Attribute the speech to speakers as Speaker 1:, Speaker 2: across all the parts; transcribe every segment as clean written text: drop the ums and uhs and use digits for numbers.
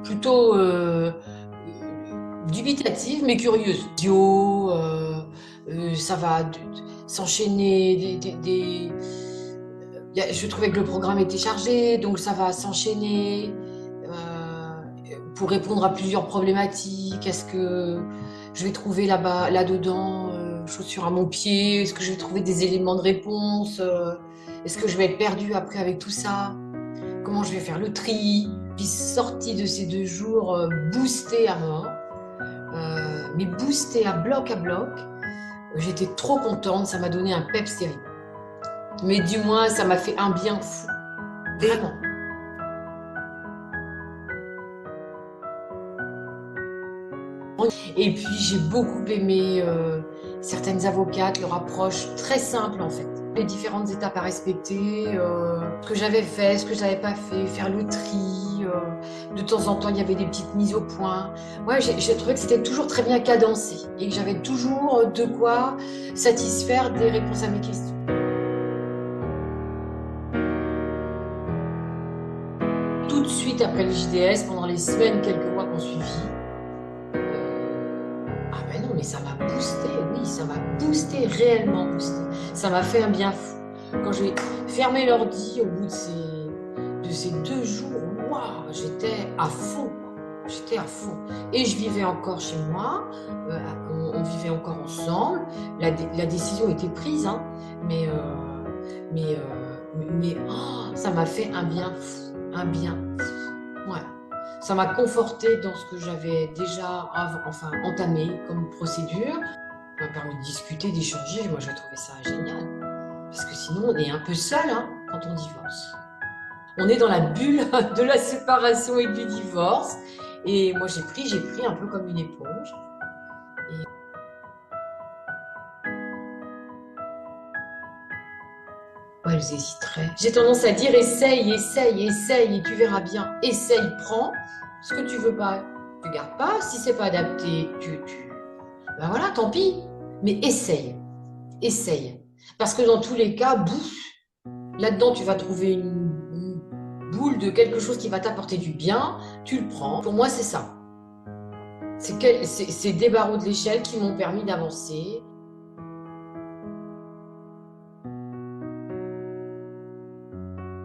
Speaker 1: plutôt dubitative mais curieuse. Ça va s'enchaîner je trouvais que le programme était chargé, donc ça va s'enchaîner pour répondre à plusieurs problématiques. Est-ce que je vais trouver là-dedans, chaussure à mon pied? Est-ce que je vais trouver des éléments de réponse? Est-ce que je vais être perdue après avec tout ça? Comment je vais faire le tri? Puis sortie de ces 2 jours boostée à mort, mais boostée à bloc, j'étais trop contente, ça m'a donné un peps terrible. Mais du moins, ça m'a fait un bien fou, vraiment. Et puis, j'ai beaucoup aimé certaines avocates, leur approche très simple en fait. Les différentes étapes à respecter, ce que j'avais fait, ce que je n'avais pas fait, faire le tri. De temps en temps, il y avait des petites mises au point. Ouais, j'ai trouvé que c'était toujours très bien cadencé et que j'avais toujours de quoi satisfaire des réponses à mes questions. Tout de suite après le JDS, pendant les semaines, quelques mois qu'on suivit, ah ben non, mais ça m'a boosté, oui, ça m'a boosté, réellement boosté. Ça m'a fait un bien fou. Quand j'ai fermé l'ordi au bout de ces 2 jours, waouh, j'étais à fond, quoi. J'étais à fond. Et je vivais encore chez moi, on vivait encore ensemble. La décision était prise, hein, mais ça m'a fait un bien fou, un bien fou. Ouais. Ça m'a conforté dans ce que j'avais déjà entamé comme procédure. Ça m'a permis de discuter, d'échanger. Moi, j'ai trouvé ça génial. Parce que sinon, on est un peu seul hein, quand on divorce. On est dans la bulle de la séparation et du divorce. Et moi, j'ai pris un peu comme une éponge. Ouais, elles hésiteraient. J'ai tendance à dire essaye, et tu verras bien. Essaye, prends. Ce que tu veux pas, tu gardes pas. Si c'est pas adapté, ben voilà, tant pis. Mais essaye. Parce que dans tous les cas, là-dedans, tu vas trouver une boule de quelque chose qui va t'apporter du bien. Tu le prends. Pour moi, c'est ça. C'est des barreaux de l'échelle qui m'ont permis d'avancer.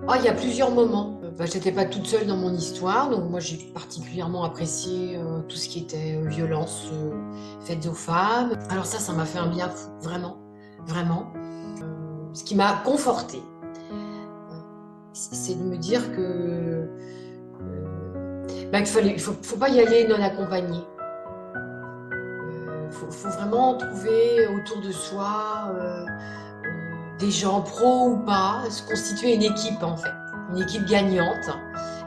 Speaker 1: Oh, il y a plusieurs moments. Je n'étais pas toute seule dans mon histoire, donc moi j'ai particulièrement apprécié tout ce qui était violence faite aux femmes. Alors ça m'a fait un bien fou, vraiment, vraiment. Ce qui m'a confortée, c'est de me dire que il faut pas y aller non accompagné. Faut vraiment trouver autour de soi des gens pros ou pas, se constituer une équipe en fait, une équipe gagnante.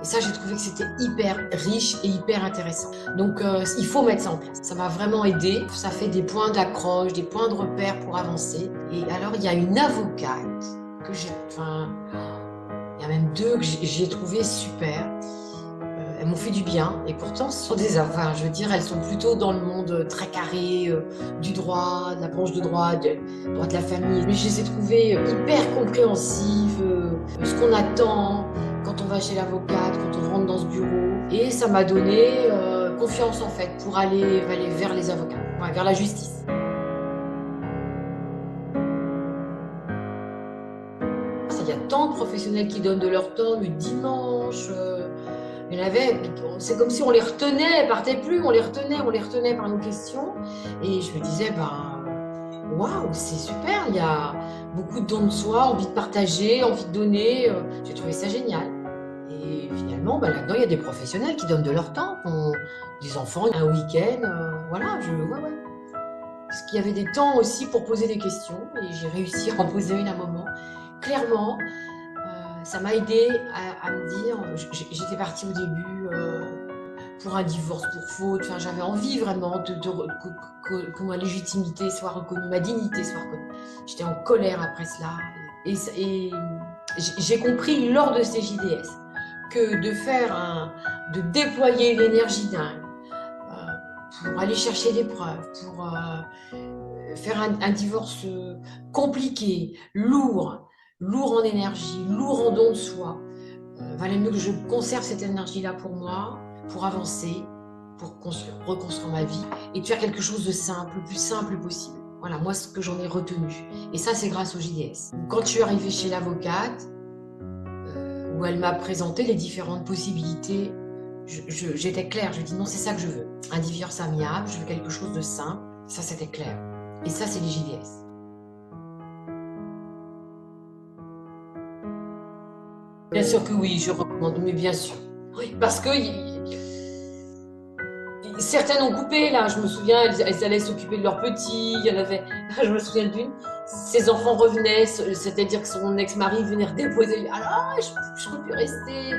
Speaker 1: Et ça, j'ai trouvé que c'était hyper riche et hyper intéressant. Donc, il faut mettre ça en place. Ça m'a vraiment aidé. Ça fait des points d'accroche, des points de repère pour avancer. Et alors, il y a une avocate que il y a même 2 que j'ai trouvé super. Elles m'ont fait du bien et pourtant ce sont je veux dire, elles sont plutôt dans le monde très carré du droit, de la branche de droit, droit de la famille. Mais je les ai trouvées hyper compréhensives, ce qu'on attend quand on va chez l'avocate, quand on rentre dans ce bureau. Et ça m'a donné confiance en fait pour aller vers les avocats, vers la justice. Il y a tant de professionnels qui donnent de leur temps le dimanche. Il y en avait, c'est comme si on les retenait, elles partaient plus, on les retenait par nos questions. Et je me disais, waouh, c'est super, il y a beaucoup de dons de soi, envie de partager, envie de donner. J'ai trouvé ça génial. Et finalement, là-dedans, il y a des professionnels qui donnent de leur temps, qui ont des enfants, un week-end, voilà, ouais. Parce qu'il y avait des temps aussi pour poser des questions, et j'ai réussi à en poser une à un moment. Clairement, ça m'a aidé à me dire, j'étais partie au début pour un divorce pour faute, j'avais envie vraiment que ma légitimité soit reconnue, ma dignité soit reconnue. J'étais en colère après cela. Et j'ai compris lors de ces JDS que de déployer une énergie dingue pour aller chercher des preuves, pour faire un divorce compliqué, lourd en énergie, lourd en don de soi. Valait mieux que je conserve cette énergie-là pour moi, pour avancer, pour reconstruire ma vie et de faire quelque chose de simple, le plus simple possible. Voilà, moi, ce que j'en ai retenu. Et ça, c'est grâce au JDS. Quand je suis arrivée chez l'avocate, où elle m'a présenté les différentes possibilités, j'étais claire. Je lui ai dit non, c'est ça que je veux. Un divorce amiable, je veux quelque chose de simple. Ça, c'était clair. Et ça, c'est les JDS. Bien sûr que oui, je recommande, mais bien sûr. Oui, parce que certaines ont coupé, là, je me souviens, elles allaient s'occuper de leurs petits, il y en avait, je me souviens d'une, ses enfants revenaient, c'est-à-dire que son ex-mari venait redéposer, alors je ne peux plus rester.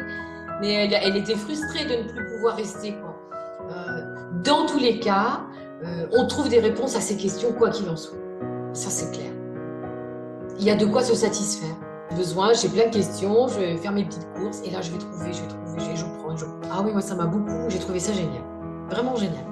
Speaker 1: Mais elle était frustrée de ne plus pouvoir rester, quoi. Dans tous les cas, on trouve des réponses à ces questions, quoi qu'il en soit. Ça, c'est clair. Il y a de quoi se satisfaire. J'ai plein de questions, je vais faire mes petites courses, et là, je vais trouver, je prends. Ah oui, moi, ça m'a beaucoup, j'ai trouvé ça génial. Vraiment génial.